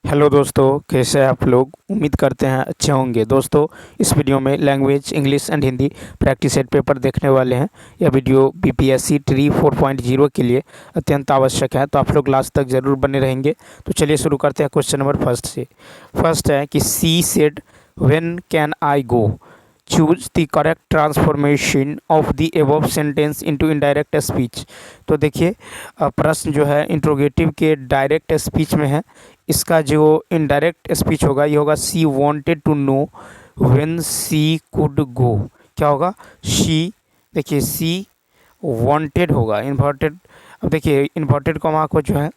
Hello दोस्तों, कैसे हैं आप लोग। उम्मीद करते हैं अच्छे होंगे। दोस्तों, इस वीडियो में language English and Hindi practice set paper देखने वाले हैं। यह वीडियो बीपीएससी ट्री 4.0 के लिए अत्यंत आवश्यक है, तो आप लोग लास्ट तक ज़रूर बने रहेंगे। तो चलिए शुरू करते हैं क्वेश्चन नंबर फर्स्ट से। फर्स्ट है कि she said when can I go, choose the correct transformation of the above sentence into indirect speech. तो देखिए, प्रश्न जो है इंट्रोगेटिव के डायरेक्ट स्पीच में है। इसका जो इनडायरेक्ट स्पीच होगा ये होगा she wanted to know when she could go. क्या होगा? शी, देखिए सी वांटेड होगा इन्वर्टेड। अब देखिए इन्वर्टेड कॉमा को जो है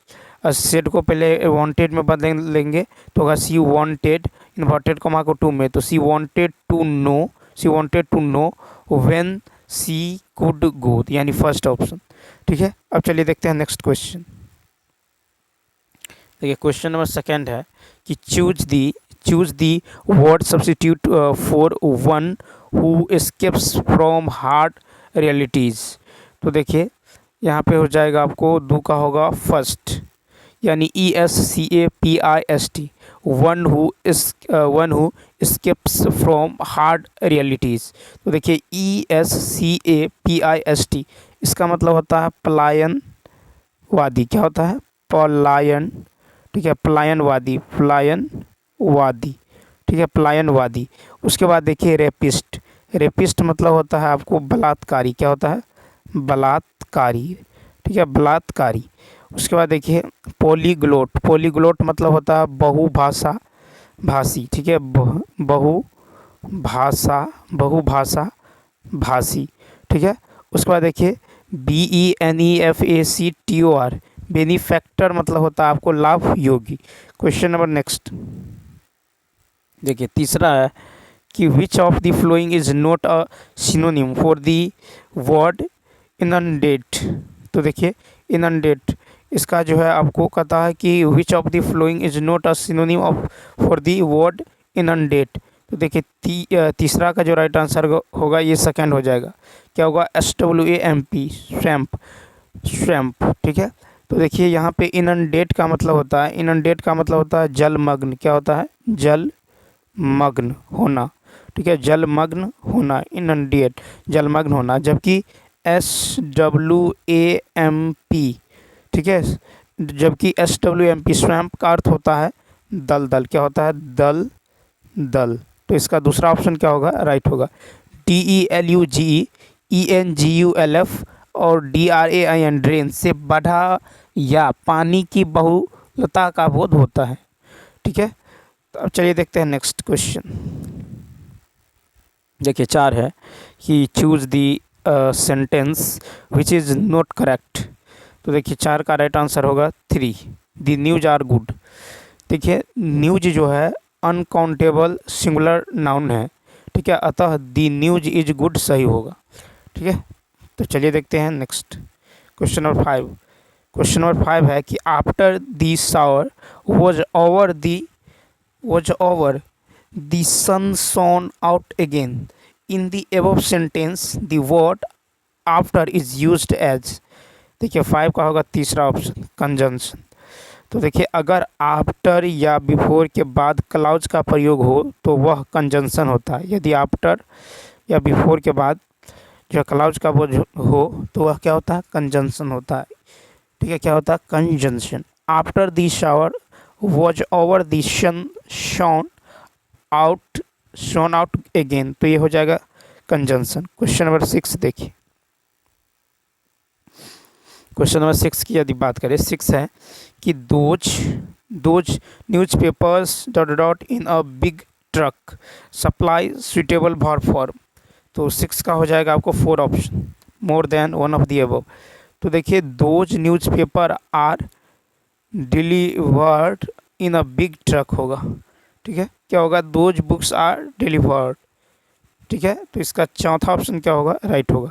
सेड को पहले वांटेड में बदल लेंगे तो होगा सी वांटेड इन्वर्टेड कॉमा को टू में, तो she wanted to know when she could go, यानी फर्स्ट ऑप्शन। ठीक है, अब चलिए देखते हैं नेक्स्ट क्वेश्चन। देखिए क्वेश्चन नंबर सेकेंड है कि choose the word substitute for one who escapes from hard realities. तो देखिए यहाँ पे हो जाएगा आपको दो का होगा फर्स्ट, यानी ESCAPIST, one who escapes from hard realities. तो देखिए ESCAPIST इसका मतलब होता है पलायनवादी। क्या होता है? पलायन। ठीक है, पलायनवादी। ठीक है, पलायनवादी। उसके बाद देखिए रेपिस्ट मतलब होता है आपको बलात्कारी। क्या होता है? बलात्कारी। ठीक है, बलात्कारी। उसके बाद देखिए पॉलीग्लोट मतलब होता है भाषी। ठीक है, बहुभाषा भाषी। ठीक है, उसके बाद देखिए BENEFACTOR, बेनिफैक्टर मतलब होता है आपको लाभ योगी। क्वेश्चन नंबर नेक्स्ट, देखिए तीसरा है कि which of the following is not a synonym for the word inundate. तो देखिए इनंडेट इसका जो है आपको कहता है कि which of the following is not a synonym of for the word inundate. तो देखिए तीसरा का जो राइट आंसर होगा ये सेकंड हो जाएगा। क्या होगा? SWAMP, swamp. ठीक है, तो देखिए यहाँ पे इनंडेट का मतलब होता है जलमग्न। क्या होता है? जलमग्न होना। ठीक है, जलमग्न होना, इनंडेट जलमग्न होना। जबकि SWAMP, ठीक है, जबकि SWAMP स्वैम्प का अर्थ होता है दलदल। क्या होता है? दल। तो इसका दूसरा ऑप्शन क्या होगा? राइट होगा। DELUGE, ENGULF और DRAIN, ड्रेन से बढ़ा या पानी की बहुलता का बोध होता है। ठीक है, तो अब चलिए देखते हैं नेक्स्ट क्वेश्चन। देखिए 4 है कि choose the sentence which is not correct. तो देखिए 4 का राइट आंसर होगा 3, दी न्यूज आर गुड। देखिए न्यूज जो है अनकाउंटेबल सिंगुलर नाउन है। ठीक है, अतः दी न्यूज इज गुड सही होगा। ठीक है, तो चलिए देखते हैं next question number 5। Question number 5 है कि after the shower was over the sun shone out again. In the above sentence the word after is used as. देखिए 5 का होगा तीसरा ऑप्शन, कंजंक्शन। तो देखिए अगर आफ्टर या बिफोर के बाद क्लाउज का प्रयोग हो तो वह कंजंक्शन होता है। यदि आफ्टर या बिफोर के बाद जो क्लाउज का वो हो तो वह क्या होता है? कंजंक्शन होता है। ठीक है, क्या होता है? Conjunction. After the shower was over the sun shone out again, तो ये हो जाएगा कंजंक्शन। क्वेश्चन नंबर 6 देखिए। क्वेश्चन नंबर 6 की यदि बात करें, 6 है कि those newspapers dot in a big truck supply suitable verb form. तो 6 का हो जाएगा आपको 4 option, more than one of the above. तो देखिए those newspaper are delivered in a big truck होगा। ठीक है, क्या होगा? Those books are delivered. ठीक है, तो इसका चौथा ऑप्शन क्या होगा? राइट होगा।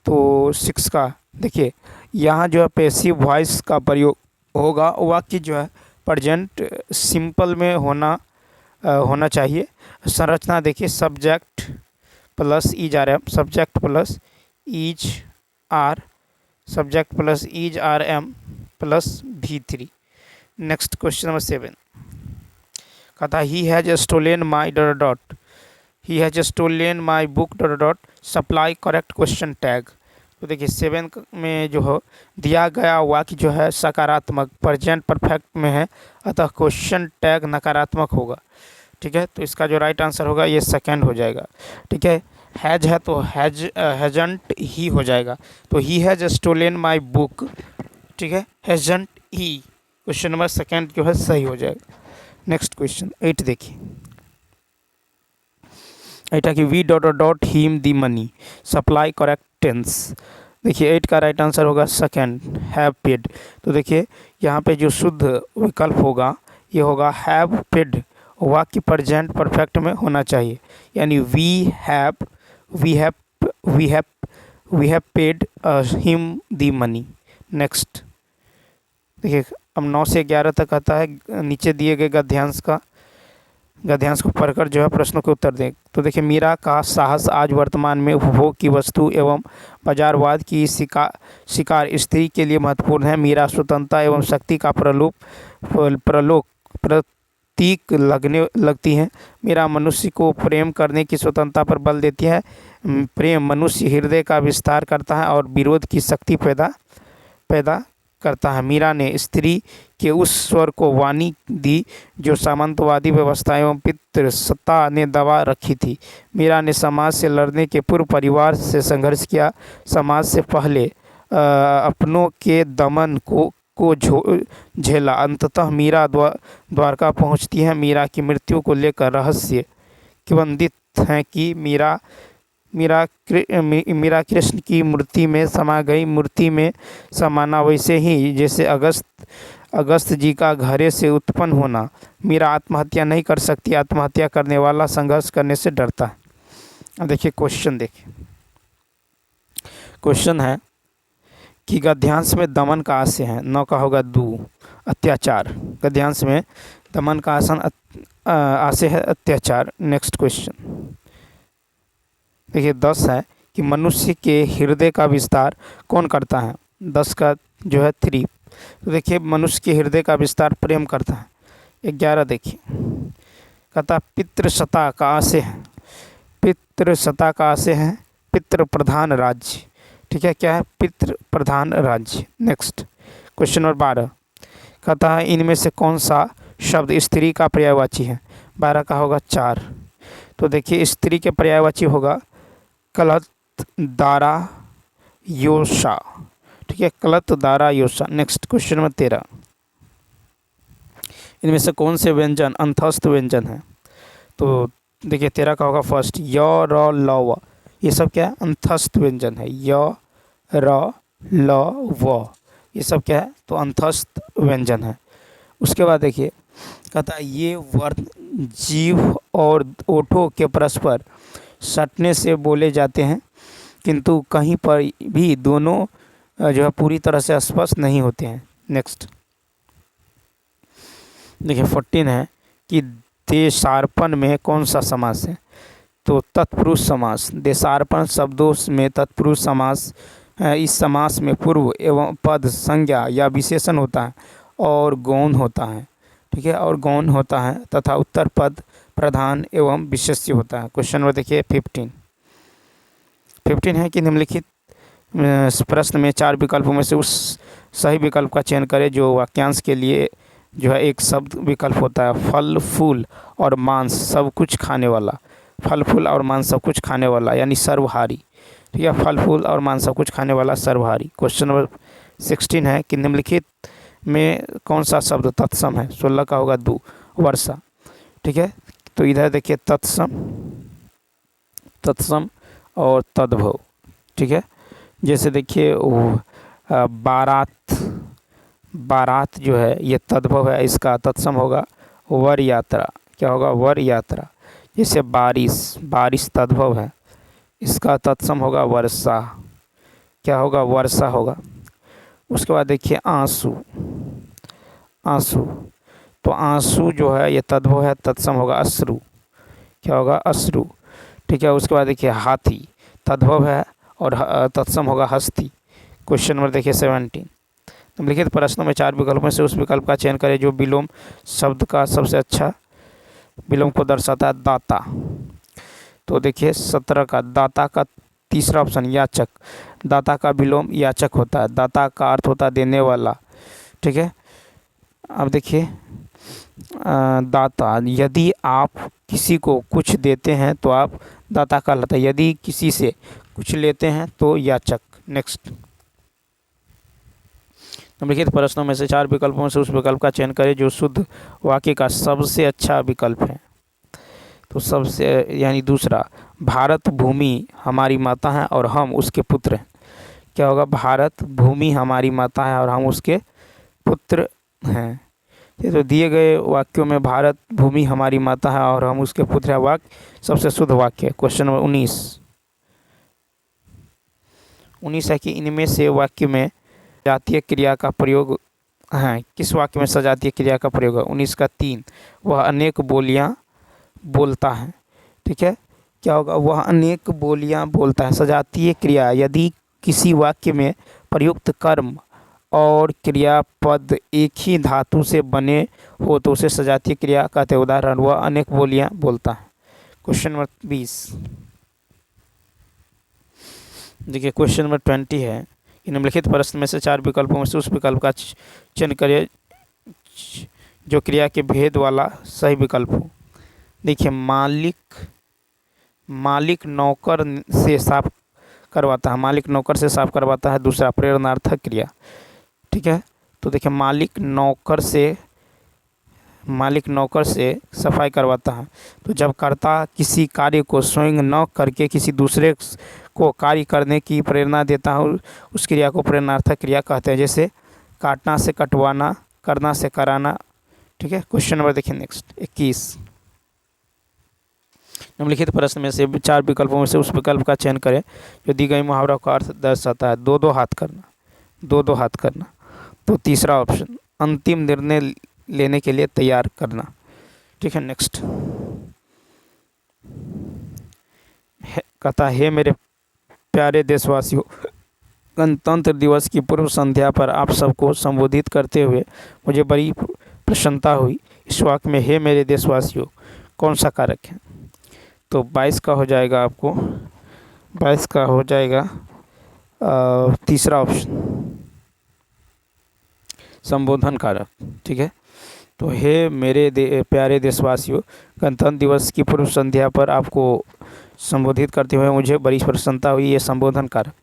तो 6 का देखिए यहाँ जो है पैसिव वॉइस का प्रयोग होगा। वाक्य जो है प्रेजेंट सिंपल में होना चाहिए। संरचना देखिए subject plus is are am, subject plus is are am plus V3। Next question number 7। कहता he has stolen my dot dot, he has stolen my book dot dot, supply correct question tag. तो देखिए 7 में जो हो दिया गया वाक्य जो है सकारात्मक प्रेजेंट परफेक्ट में है, अतः क्वेश्चन टैग नकारात्मक होगा। ठीक है, तो इसका जो राइट आंसर होगा ये सेकंड हो जाएगा। ठीक है, हैज है तो हैजंट ही हो जाएगा, तो he has stolen my book. ठीक है, hasn't he, question number second जो है सही हो जाएगा। नेक्स्ट क्वेश्चन 8 देखिए, 8 है कि we dot dot him the money, supply correct tense. देखिए 8 का राइट आंसर होगा सेकंड, हैव पेड। तो देखिए यहाँ पे जो शुद्ध विकल्प होगा ये होगा हैव पेड, वाक्य प्रेजेंट परफेक्ट में होना चाहिए, यानी we have paid him the money. Next देखिए अब 9 से 11 तक आता है, नीचे दिए गए गद्यांश को पढ़कर जो है प्रश्नों के उत्तर दें। तो देखिए मीरा का साहस आज वर्तमान में उपभोग की वस्तु एवं बाजारवाद की शिकार स्त्री के लिए महत्वपूर्ण है। मीरा स्वतंत्रता एवं शक्ति का प्रतीक लगती है। मीरा मनुष्य को प्रेम करने की स्वतंत्रता पर बल देती है। प्रेम मनुष्य हृदय का विस्तार करता है और विरोध की शक्ति पैदा करता है। मीरा ने स्त्री के उस स्वर को वाणी दी जो सामंतवादी व्यवस्था एवं पितृसत्ता ने दबा रखी थी। मीरा ने समाज से लड़ने के पूर्व परिवार से संघर्ष किया। समाज से पहले अपनों के दमन को झेला। अंततः मीरा द्वारका पहुंचती है। मीरा की मृत्यु को लेकर रहस्य किंवदंत है कि मीरा कृष्ण की मूर्ति में समा गई। मूर्ति में समाना वैसे ही जैसे अगस्त जी का घरे से उत्पन्न होना। मीरा आत्महत्या नहीं कर सकती, आत्महत्या करने वाला संघर्ष करने से डरता है। अब देखिए क्वेश्चन देखिए, क्वेश्चन है कि गद्यांश में दमन का आशय है। 9 का होगा दू, अत्याचार। गद्यांश में दमन का आशय है अत्याचार। नेक्स्ट क्वेश्चन देखिए 10 है कि मनुष्य के हृदय का विस्तार कौन करता है। 10 का जो है 3। तो देखिए मनुष्य के हृदय का विस्तार प्रेम करता है। 11 देखिए, कहता पितृसत्ता का आशय है। पितृसत्ता का आशय है पितृ प्रधान राज्य। ठीक है, क्या है? पितृ प्रधान राज्य। नेक्स्ट क्वेश्चन नंबर 12, कहता है इनमें से कौन सा शब्द स्त्री का पर्यायवाची है। 12 का होगा 4। तो देखिए स्त्री के पर्यायवाची होगा कलत दारा योशा। ठीक है, कलत दारा योशा। नेक्स्ट क्वेश्चन नंबर 13, इनमें से कौन से व्यंजन अंतस्थ व्यंजन है। तो देखिए 13 का होगा फर्स्ट य र ल व, ये सब क्या है? अंतस्थ व्यंजन है। य र ल व ये सब क्या है? तो अंतस्थ व्यंजन है। उसके बाद देखिए कहता है ये वर्ण जीव और ओठों के परस्पर सटने से बोले जाते हैं, किंतु कहीं पर भी दोनों जो है पूरी तरह से स्पष्ट नहीं होते हैं। नेक्स्ट देखिए 14 है कि देशार्पण में कौन सा समास है। तो तत्पुरुष समास। देशार्पण शब्दों में तत्पुरुष समास है। इस समास में पूर्व एवं पद संज्ञा या विशेषण होता है और गौण होता है। ठीक है, और गौण होता है तथा उत्तर पद प्रधान एवं विशेष्य होता है। क्वेश्चन नंबर देखिए 15 है कि निम्नलिखित प्रश्न में 4 विकल्पों में से उस सही विकल्प का चयन करें जो वाक्यांश के लिए जो है एक शब्द विकल्प होता है। फल फूल और मांस सब कुछ खाने वाला। फल फूल और मांस सब कुछ खाने वाला यानी सर्वहारी। ठीक है, फल फूल और मांस सब कुछ खाने वाला सर्वहारी। क्वेश्चन नंबर 16 है कि निम्नलिखित में कौन सा शब्द तत्सम है। 16 का होगा दू, वर्षा। ठीक है, तो इधर देखिए तत्सम और तद्भव। ठीक है, जैसे देखिए बारात जो है ये तद्भव है, इसका तत्सम होगा वर यात्रा। क्या होगा? वर यात्रा। जैसे बारिश तद्भव है, इसका तत्सम होगा वर्षा। क्या होगा? वर्षा होगा। उसके बाद देखिए आंसू। तो आंसू जो है ये तद्भव है, तत्सम होगा अश्रु। क्या होगा? अश्रु। ठीक है, उसके बाद देखिए हाथी तद्भव है और तत्सम होगा हस्ती। क्वेश्चन नंबर देखिए 17, निम्नलिखित प्रश्नों में 4 विकल्पों में से उस विकल्प का चयन करें जो विलोम शब्द का सबसे अच्छा विलोम को दर्शाता है दाता। तो देखिए 17 का दाता का तीसरा ऑप्शन याचक। दाता का विलोम याचक होता है। दाता का अर्थ होता है देने वाला। ठीक है, अब देखिए दाता, यदि आप किसी को कुछ देते हैं तो आप दाता कहलाता है। यदि किसी से कुछ लेते हैं तो याचक। नेक्स्ट, निम्नलिखित प्रश्नों में से 4 विकल्पों में से उस विकल्प का चयन करें जो शुद्ध वाक्य का सबसे अच्छा विकल्प है। तो सबसे यानी दूसरा, भारत भूमि हमारी माता है और हम उसके पुत्र हैं। क्या होगा? भारत भूमि हमारी माता है और हम उसके पुत्र हैं। ये तो दिए गए वाक्यों में भारत भूमि हमारी माता है और हम उसके पुत्र हैं वाक्य सबसे शुद्ध वाक्य है। क्वेश्चन नंबर 19 है कि इनमें से वाक्य में सजातीय क्रिया का प्रयोग है। किस वाक्य में सजातीय क्रिया का प्रयोग है? 19 का 3, वह अनेक बोलियां बोलता है। ठीक है, क्या होगा? वह अनेक बोलियां बोलता है। सजातीय क्रिया, यदि किसी वाक्य में प्रयुक्त कर्म और क्रियापद एक ही धातु से बने हो तो उसे सजातीय क्रिया कहते हैं। उदाहरण, वह अनेक बोलियां बोलता है। क्वेश्चन नंबर 20, देखिए क्वेश्चन नंबर 20 है कि निम्नलिखित प्रश्न में से 4 विकल्पों में से उस विकल्प का चयन करें जो क्रिया के भेद वाला सही विकल्प हो। देखिए मालिक नौकर से साफ करवाता है। मालिक नौकर से साफ करवाता है। दूसरा, प्रेरणार्थक क्रिया। ठीक है, तो देखिए मालिक नौकर से सफाई करवाता है। तो जब कर्ता किसी कार्य को स्वयं न करके किसी दूसरे को कार्य करने की प्रेरणा देता है उस क्रिया को प्रेरणार्थक क्रिया कहते हैं। जैसे काटना से कटवाना, करना से कराना। ठीक है, क्वेश्चन नंबर देखिए नेक्स्ट 21, निम्नलिखित प्रश्न में से 4 विकल्पों में से उस विकल्प का चयन करें जो दी गई मुहावरा का अर्थ दर्शाता है। दो हाथ करना, दो हाथ करना। तो तीसरा ऑप्शन, अंतिम निर्णय लेने के लिए तैयार करना। ठीक है, नेक्स्ट कहता है मेरे प्यारे देशवासियों, गणतंत्र दिवस की पूर्व संध्या पर आप सबको संबोधित करते हुए मुझे बड़ी प्रसन्नता हुई। इस वाक्य में हे मेरे देशवासियों कौन सा कारक है? तो 22 का हो जाएगा आपको, 22 का हो जाएगा तीसरा ऑप्शन, संबोधन कारक। ठीक है, तो हे मेरे प्यारे देशवासियों, गणतंत्र दिवस की पूर्व संध्या पर आपको संबोधित करते हुए मुझे बड़ी प्रसन्नता हुई। ये संबोधन कारक।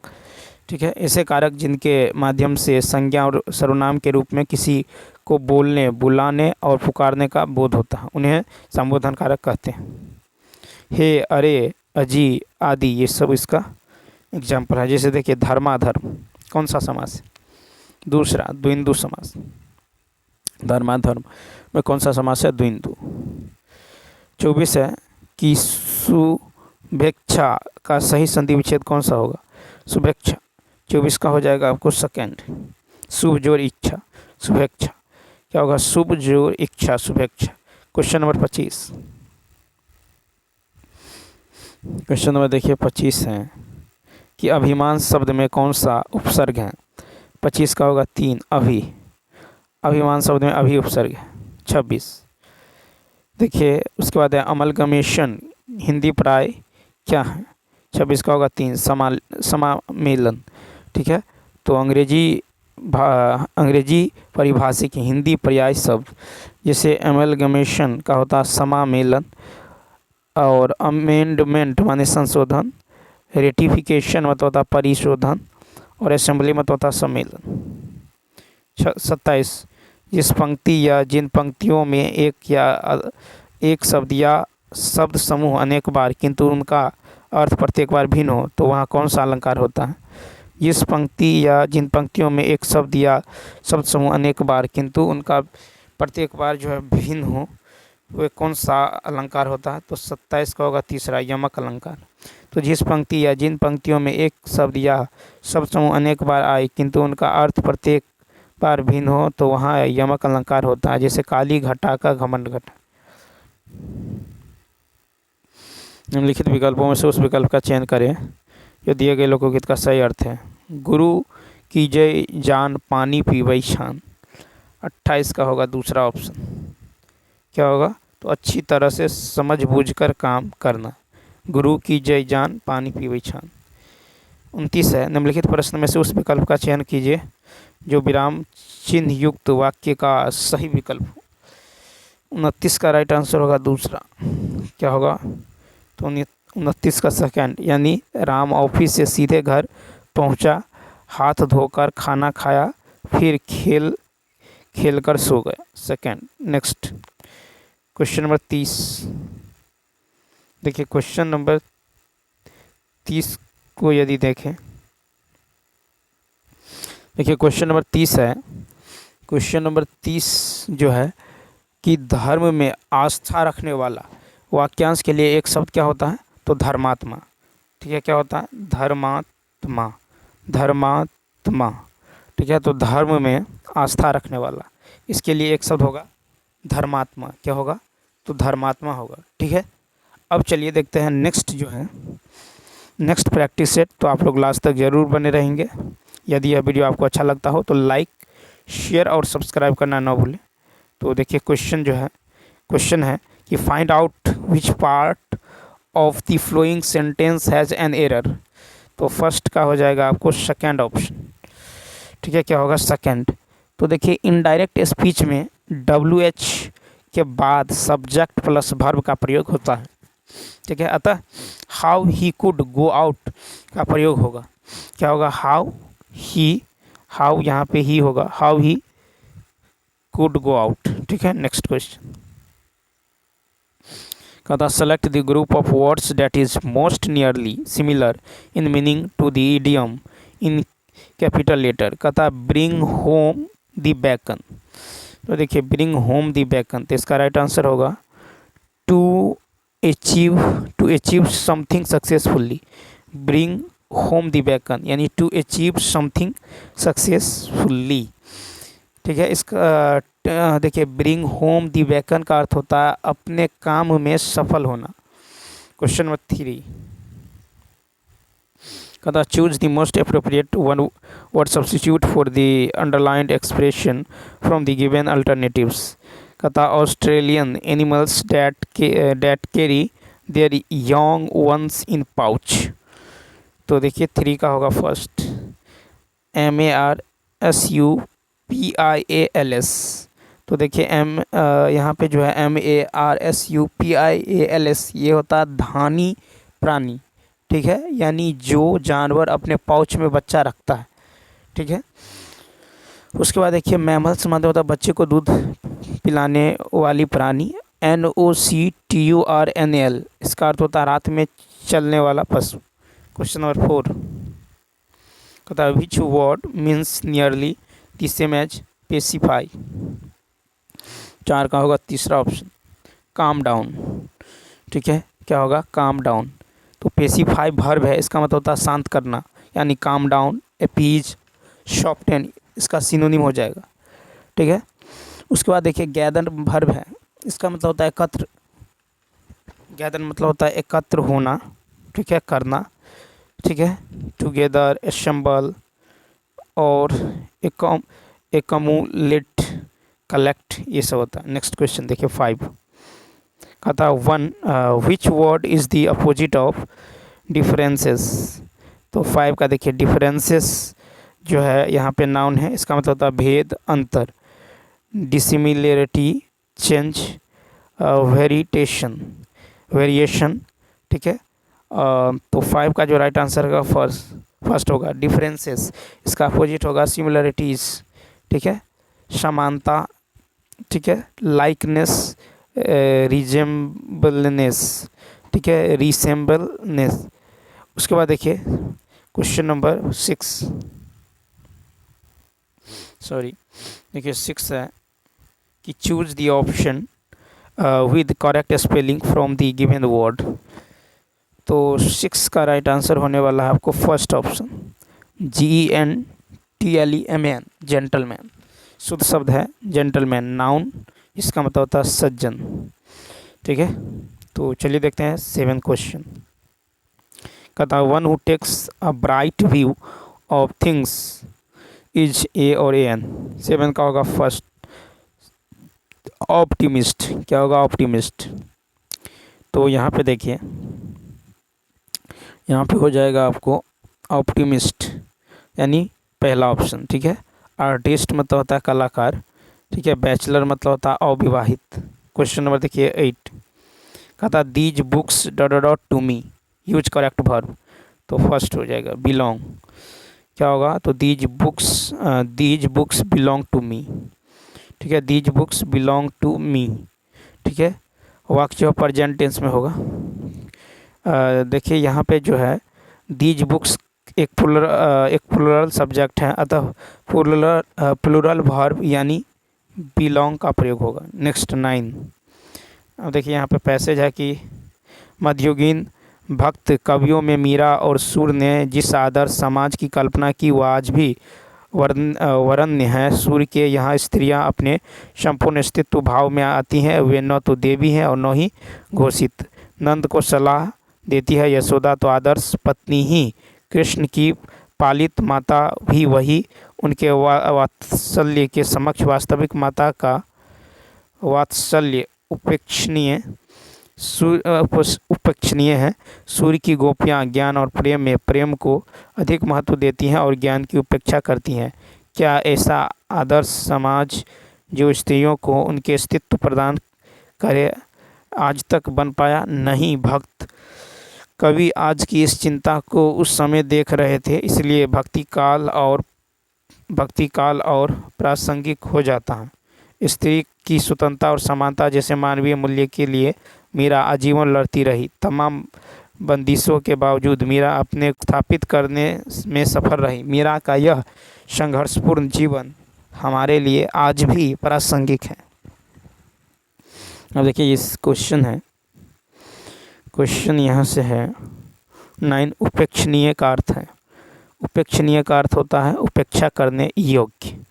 ठीक है, ऐसे कारक जिनके माध्यम से संज्ञा और सर्वनाम के रूप में किसी को बोलने, बुलाने और पुकारने का बोध होता है उन्हें संबोधन कारक कहते हैं। हे, अरे, अजी आदि ये सब इसका एग्जाम्पल है। जैसे देखिए धर्माधर्म कौन सा समास है? दूसरा, द्विंदु समास। धर्माधर्म में कौन सा समास है? द्विंदु। 24 है कि शुभेच्छा का सही संधि विच्छेद कौन सा होगा? शुभेच्छा। 24 का हो जाएगा आपको सेकेंड, शुभ जोड़ इच्छा, शुभेच्छा। क्या होगा? शुभ जोड़ इच्छा, शुभेच्छा। क्वेश्चन नंबर 25, क्वेश्चन नंबर देखिए 25 है कि अभिमान शब्द में कौन सा उपसर्ग है? 25 का होगा 3, अभि। अभिमान शब्द में अभि उपसर्ग है। 26 देखिए उसके बाद है अमलगमेशन, हिंदी प्राय क्या है? 26 का होगा 3, समामेलन। ठीक है, तो अंग्रेजी परिभाषिक हिंदी पर्याय शब्द जैसे अमलगमेशन का होता है समामेलन, और अमेंडमेंट माने संशोधन, रेटिफिकेशन मतलब होता परिशोधन, और असेंबली मतलब होता सम्मेलन। 27 जिस पंक्ति या जिन पंक्तियों में एक शब्द या शब्द समूह अनेक बार किंतु उनका अर्थ प्रत्येक बार भिन्न हो तो वहाँ कौन सा अलंकार होता है? जिस पंक्ति या जिन पंक्तियों में एक शब्द या शब्द समूह अनेक बार किंतु उनका प्रत्येक बार जो है भिन्न हो वह कौन सा अलंकार होता है? तो 27 का होगा तीसरा, यमक अलंकार। तो जिस पंक्ति या जिन पंक्तियों में एक शब्द या शब्द समूह अनेक बार आए किंतु उनका अर्थ प्रत्येक बार भिन्न हो तो वहाँ यमक अलंकार होता है। जैसे काली घटा का घमंड घटा। निम्नलिखित विकल्पों में से उस विकल्प का चयन करें जो दिए गए लोकगीत का सही अर्थ है। गुरु की जय जान पानी पीवई छान। 28 का होगा दूसरा ऑप्शन, क्या होगा? तो अच्छी तरह से समझ बूझ कर काम करना। गुरु की जय जान, पानी पीवे छान। 29 है, निम्नलिखित प्रश्न में से उस विकल्प का चयन कीजिए जो विराम चिन्ह युक्त वाक्य का सही विकल्प हो। 29 का राइट आंसर होगा दूसरा। क्या होगा? तो 29 का सेकंड, यानी राम ऑफिस से सीधे घर पहुंचा, हाथ धोकर खाना खाया, फिर खेल कर सो गए। सेकंड। Next question number 30। देखिए क्वेश्चन नंबर 30 को यदि देखें, देखिए क्वेश्चन नंबर 30 है। क्वेश्चन नंबर 30 जो है कि धर्म में आस्था रखने वाला वाक्यांश के लिए एक शब्द क्या होता है? तो धर्मात्मा। ठीक है, क्या होता है? धर्मात्मा। धर्मात्मा। ठीक है, तो धर्म में आस्था रखने वाला, इसके लिए एक शब्द होगा धर्मात्मा। क्या होगा? तो धर्मात्मा होगा। ठीक है, अब चलिए देखते हैं नेक्स्ट जो है, नेक्स्ट प्रैक्टिस सेट। तो आप लोग लास्ट तक ज़रूर बने रहेंगे। यदि यह वीडियो आपको अच्छा लगता हो तो लाइक, शेयर और सब्सक्राइब करना ना भूलें। तो देखिए क्वेश्चन जो है, क्वेश्चन है कि find out which part of the flowing sentence has an error. तो फर्स्ट का हो जाएगा आपको सेकेंड ऑप्शन। ठीक है, क्या होगा? सेकेंड। तो देखिए इनडायरेक्ट स्पीच में WH के बाद सब्जेक्ट प्लस वर्ब का प्रयोग होता है। ठीक है, अतः how he could go out का प्रयोग होगा। क्या होगा? हाउ यहाँ पे ही होगा, how he could go out. ठीक है, नेक्स्ट क्वेश्चन कहता select the group of words that is most nearly similar in meaning to the idiom in capital letter. कहता ब्रिंग होम द बेकन। तो देखिए ब्रिंग होम द बेकन, तो इसका right answer होगा to achieve something successfully. Bring home the bacon यानी to achieve something successfully. ठीक है, इसका देखिए ब्रिंग होम द बेकन का अर्थ होता है अपने काम में सफल होना। क्वेश्चन नंबर 3 कहता choose the most appropriate one word substitute for the underlined expression from the given alternatives. कहता Australian animals that carry their young ones in pouch. तो देखिए 3 का होगा फर्स्ट, MARSUPIALS। तो देखिए यहाँ पे जो है MARSUPIALS ये होता है धानी प्राणी। ठीक है, यानी जो जानवर अपने पाउच में बच्चा रखता है। ठीक है, उसके बाद देखिए मैमल्स मतलब होता है बच्चे को दूध पिलाने वाली प्राणी। NOCTURNAL इसका अर्थ होता है रात में चलने वाला पशु। क्वेश्चन नंबर 4 कहता है which word means nearly the same as pacify. 4 का होगा तीसरा ऑप्शन काम डाउन। ठीक है, क्या होगा? Calm down. तो पेसिफाई वर्ब है, इसका मतलब होता है शांत करना, यानी काम डाउन, अपीज, सॉफ्टन इसका सिनोनिम हो जाएगा। ठीक है, उसके बाद देखिए गैदर वर्ब है, इसका मतलब होता है एकत्र। गैदर मतलब होता है एकत्र होना। ठीक है, करना। ठीक है, टुगेदर, असेंबल और एकमुलेट, कलेक्ट ये सब होता है। नेक्स्ट क्वेश्चन देखिए 5 कहता one which word is the opposite of differences. तो 5 का देखिए डिफरेंसेस जो है यहाँ पे नाउन है, इसका मतलब होता है भेद, अंतर। Dissimilarity, change, variation. ठीक है, तो 5 का जो राइट आंसर होगा फर्स्ट होगा डिफरेंसेस, इसका अपोजिट होगा सिमिलरिटीज़। ठीक है, समानता। ठीक है, लाइकनेस, रिजेम्बलनेस। ठीक है, रिसेम्बलनेस। उसके बाद देखिए क्वेश्चन नंबर 6 देखिए 6 है कि choose the option with correct spelling from the given word. तो 6 का राइट आंसर होने वाला है आपको फर्स्ट ऑप्शन GENTLEMAN, जेंटलमैन। शुद्ध शब्द है जेंटलमैन, नाउन, इसका मतलब होता है सज्जन। ठीक है, तो चलिए देखते हैं 7 क्वेश्चन। कहता one who takes a bright view of things is A और AN। 7 का होगा फर्स्ट ऑप्टिमिस्ट, क्या होगा? ऑप्टिमिस्ट। तो यहाँ पे देखिए, यहाँ पे हो जाएगा आपको ऑप्टिमिस्ट, यानी पहला ऑप्शन, ठीक है। आर्टिस्ट मतलब होता है कलाकार, ठीक है। बैचलर मतलब होता है अविवाहित। क्वेश्चन नंबर देखिए 8, कहता these books dot dot to me, use correct verb. तो फर्स्ट हो जाएगा बिलोंग, क्या होगा? तो these books belong to me, ठीक है। These books belong to me, ठीक है। वाक्य जो प्रेजेंट टेंस में होगा। देखिए यहाँ पे जो है दीज बुक्स एक प्लूरल सब्जेक्ट है, अतः प्लूरल वर्ब यानी बिलोंग का प्रयोग होगा। नेक्स्ट 9, अब देखिए यहाँ पे पैसेज है कि मध्ययुगीन भक्त कवियों में मीरा और सूर्य ने जिस आदर्श समाज की कल्पना की वह आज भी वरण्य है। सूर्य के यहाँ स्त्रियां अपने संपूर्ण अस्तित्व भाव में आती हैं, वे न तो देवी हैं और न ही घोषित। नंद को सलाह देती है यशोदा तो आदर्श पत्नी ही, कृष्ण की पालित माता भी वही, उनके वात्सल्य के समक्ष वास्तविक माता का वात्सल्य उपेक्षणीय है। सूर्य की गोपियाँ ज्ञान और प्रेम में प्रेम को अधिक महत्व देती हैं और ज्ञान की उपेक्षा करती हैं। क्या ऐसा आदर्श समाज जो स्त्रियों को उनके अस्तित्व प्रदान करे आज तक बन पाया? नहीं। भक्त कवि आज की इस चिंता को उस समय देख रहे थे, इसलिए भक्ति काल और प्रासंगिक हो जाता है। स्त्री की स्वतंत्रता और समानता जैसे मानवीय मूल्य के लिए मीरा आजीवन लड़ती रही। तमाम बंदिशों के बावजूद मीरा अपने स्थापित करने में सफल रही। मीरा का यह संघर्षपूर्ण जीवन हमारे लिए आज भी प्रासंगिक है। अब देखिए इस क्वेश्चन है, क्वेश्चन यहाँ से है 9, उपेक्षणीय का अर्थ है। उपेक्षणीय का अर्थ होता है उपेक्षा करने योग्य।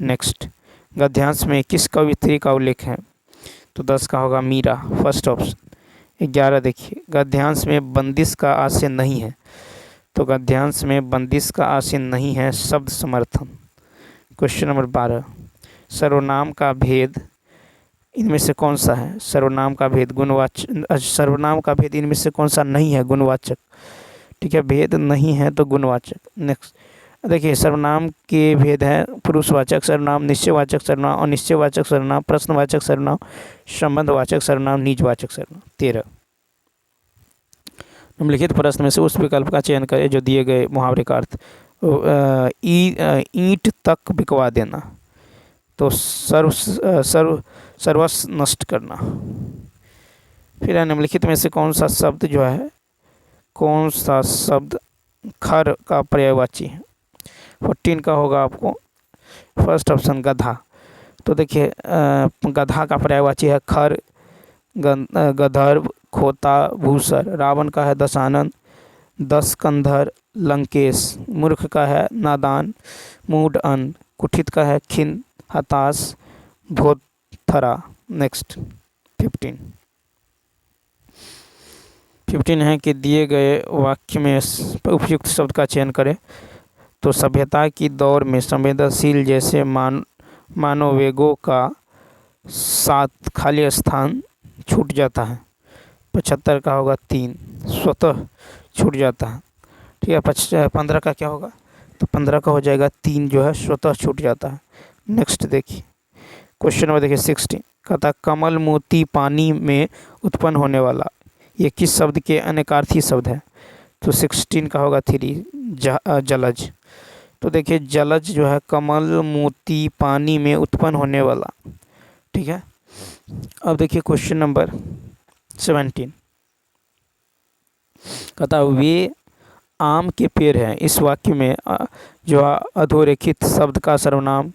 नेक्स्ट, गद्यांश में किस कवियत्री का उल्लेख है? तो 10 का होगा मीरा, फर्स्ट ऑप्शन। 11 देखिए, गद्यांश में बंदिश का आशय नहीं है, तो गद्यांश में बंदिश का आशय नहीं है, शब्द समर्थन। क्वेश्चन नंबर 12, सर्वनाम का भेद इनमें से कौन सा है? सर्वनाम का भेद गुणवाचक, सर्वनाम का भेद इनमें से कौन सा नहीं है? गुणवाचक, ठीक है। भेद नहीं है तो गुणवाचक। नेक्स्ट देखिए, सर्वनाम के भेद है पुरुषवाचक सर्वनाम, निश्चयवाचक सर्वनाम, अनिश्चयवाचक सर्वनाम, प्रश्नवाचक सर्वनाम, संबंधवाचक सर्वनाम, निजवाचक सर्वनाम। 13, निम्नलिखित प्रश्न में से उस विकल्प का चयन करें जो दिए गए मुहावरे का अर्थ। ईंट तक बिकवा देना, तो सर्वस्व नष्ट करना। फिर निम्नलिखित में से कौन सा शब्द जो है, कौन सा शब्द खर का पर्यायवाची है? 14 का होगा आपको फर्स्ट ऑप्शन गधा। तो देखिए गधा का पर्यायवाची है खर, गंधर्व, खोता, भूसर। रावण का है दशानन, दशकंधर, लंकेश। मूर्ख का है नादान, मूढ़, अन। कुठित का है खिन, हताश, भोथरा। नेक्स्ट 15 है कि दिए गए वाक्य में उपयुक्त शब्द का चयन करें। तो सभ्यता की दौर में संवेदनशील जैसे मानववेगों का साथ खाली स्थान छूट जाता है। 75 का होगा 3, स्वतः छूट जाता है, ठीक है। 15 का क्या होगा? तो 15 का हो जाएगा 3 जो है स्वतः छूट जाता है। नेक्स्ट देखिए, क्वेश्चन नंबर देखिए 16, कहता कमल मोती पानी में उत्पन्न होने वाला, ये किस शब्द के अनेकार्थी शब्द है? तो 16 का होगा 3, जलज। तो देखिए जलज जो है कमल मोती पानी में उत्पन्न होने वाला, ठीक है। अब देखिए क्वेश्चन नंबर 17, कहता वे आम के पेड़ हैं। इस वाक्य में जो अधोरेखित शब्द का सर्वनाम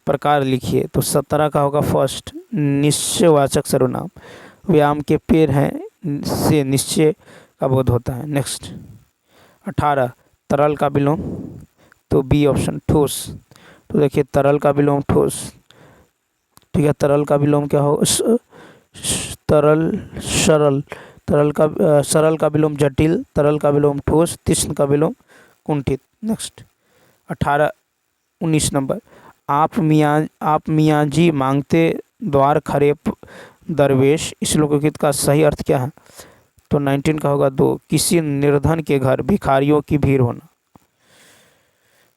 प्रकार लिखिए। तो 17 का होगा फर्स्ट, निश्चयवाचक सर्वनाम। वे आम के पेड़ हैं से निश्चय का बोध होता है। नेक्स्ट 18, तरल का विलोम, तो बी ऑप्शन, ठोस। तो देखिए तरल का विलोम ठोस, ठीक है। तरल का विलोम क्या हो? तरल, सरल। तरल का सरल का विलोम जटिल, तरल का विलोम ठोस, तीक्ष्ण का विलोम कुंठित। नेक्स्ट 19 नंबर, आप मियाँ जी मांगते द्वार खरे दरवेश, इस लोकगीत का सही अर्थ क्या है? तो 19 का होगा 2, किसी निर्धन के घर भिखारियों की भीड़ होना।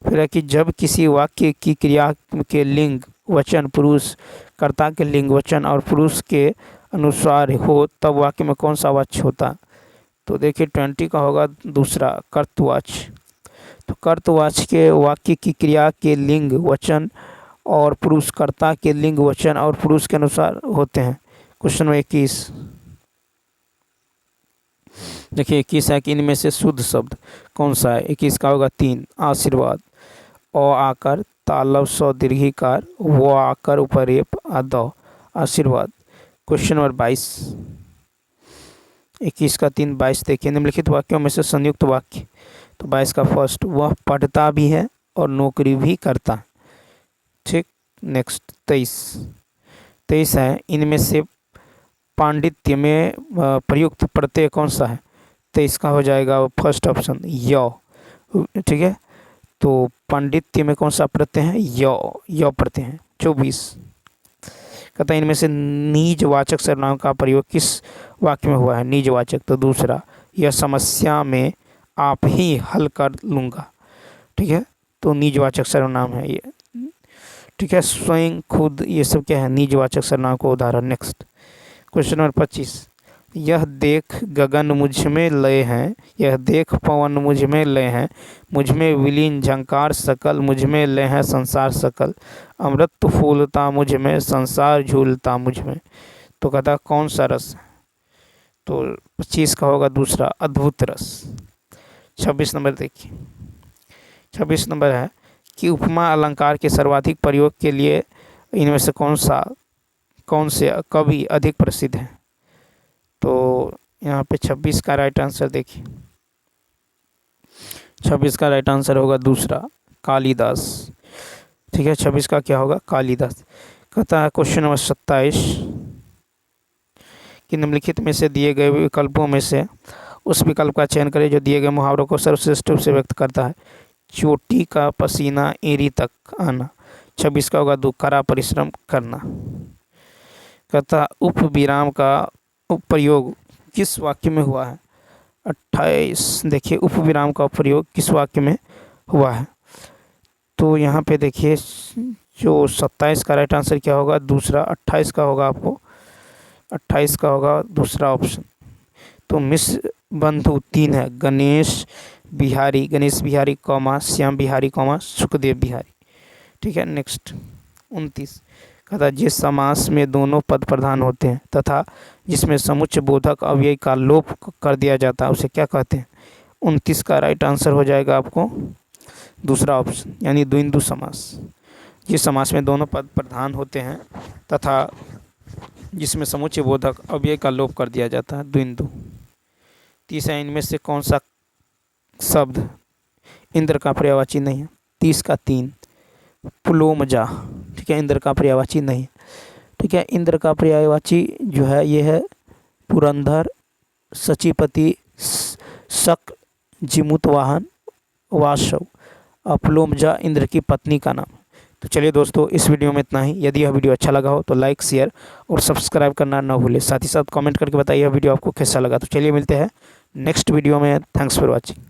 फिर है कि जब किसी वाक्य की क्रिया के लिंग वचन पुरुष, कर्ता के लिंग वचन और पुरुष के अनुसार हो तब वाक्य में कौन सा वाच्य होता? तो देखिए 20 का होगा दूसरा, कर्तवाच्य। तो कर्तवाच्य के वाक्य की क्रिया के लिंग वचन और पुरुष, कर्ता के लिंग वचन और पुरुष के अनुसार होते हैं। क्वेश्चन नंबर 21 देखिए 21 है कि इनमें से शुद्ध शब्द कौन सा है? 21 का होगा 3, आशीर्वाद। अ आकर तालव स दीर्घिकार, वो आकर उपरेप आद, आशीर्वाद। क्वेश्चन नंबर 22 21 का 3 22 देखिए, निम्नलिखित वाक्यों में से संयुक्त वाक्य। तो 22 का फर्स्ट, वह पढ़ता भी है और नौकरी भी करता है। ठीक, नेक्स्ट 23 है, इनमें से पांडित्य में प्रयुक्त प्रत्यय कौन सा है? 23 का हो जाएगा फर्स्ट ऑप्शन य। ठीक है, तो पांडित्य में कौन सा प्रत्यय है? य प्रत्यय है। 24 कहता है इनमें से निजवाचक सर्वनाम का प्रयोग किस वाक्य में हुआ है? निजवाचक, तो दूसरा, यह समस्या में आप ही हल कर लूँगा। ठीक है, तो निजवाचक सर्वनाम है ये। ठीक है, स्वयं, खुद, ये सब क्या है? निजवाचक सर्वनाम को उदाहरण। नेक्स्ट क्वेश्चन नंबर 25, यह देख गगन मुझ में लय हैं, यह देख पवन मुझ में लय हैं, मुझ में विलीन झंकार सकल, मुझ में लय है संसार सकल, अमृत फूलता मुझ में, संसार झूलता मुझ में। तो कहता कौन सा रस है? तो 25 का होगा दूसरा, अद्भुत रस। 26 नंबर देखिए, 26 नंबर है कि उपमा अलंकार के सर्वाधिक प्रयोग के लिए इनमें से कौन से कवि अधिक प्रसिद्ध हैं? तो यहाँ पे 26 का राइट आंसर देखिए, 26 का राइट आंसर होगा दूसरा, कालिदास। ठीक है, 26 का क्या होगा? कालिदास। कहता है क्वेश्चन नंबर 27 कि निम्नलिखित में से दिए गए विकल्पों में से उस विकल्प का चयन करें जो दिए गए मुहावरों को सर्वश्रेष्ठ रूप से व्यक्त करता है। चोटी का पसीना एड़ी तक आना। 26 का होगा कड़ा परिश्रम करना। कहता उप विराम का प्रयोग किस वाक्य में हुआ है? 28 देखिए, उप विराम का प्रयोग किस वाक्य में हुआ है? तो यहाँ पे देखिए जो 27 का राइट आंसर क्या होगा? दूसरा। 28 का होगा आपको, 28 का होगा दूसरा ऑप्शन। तो मिश्र बंधु 3 है, गणेश बिहारी कौमा श्याम बिहारी कौमा सुखदेव बिहारी। ठीक है, नेक्स्ट 29 कहता जिस समास में दोनों पद प्रधान होते हैं तथा जिसमें समुच्चय बोधक अव्यय का लोप कर दिया जाता है उसे क्या कहते हैं? 29 का राइट आंसर हो जाएगा आपको दूसरा ऑप्शन, यानी द्वंद्व समास। जिस समास में दोनों पद प्रधान होते हैं तथा जिसमें समुच्चय बोधक अव्यय का लोप कर दिया जाता है, द्वंद्व। तीसरा, इनमें से कौन सा शब्द इंद्र का पर्यायवाची नहीं है? 30 का 3, पुलोमजा। ठीक है, इंद्र का पर्यायवाची नहीं है। ठीक है, इंद्र का पर्यायवाची जो है ये है पुरंदर, सचिपति, शक, जिमुतवाहन, वासव। पुलोमजा इंद्र की पत्नी का नाम। तो चलिए दोस्तों, इस वीडियो में इतना ही। यदि यह वीडियो अच्छा लगा हो तो लाइक, शेयर और सब्सक्राइब करना न भूलें। साथ ही साथ कमेंट करके बताइए यह वीडियो आपको कैसा लगा। तो चलिए मिलते हैं नेक्स्ट वीडियो में। Thanks for watching.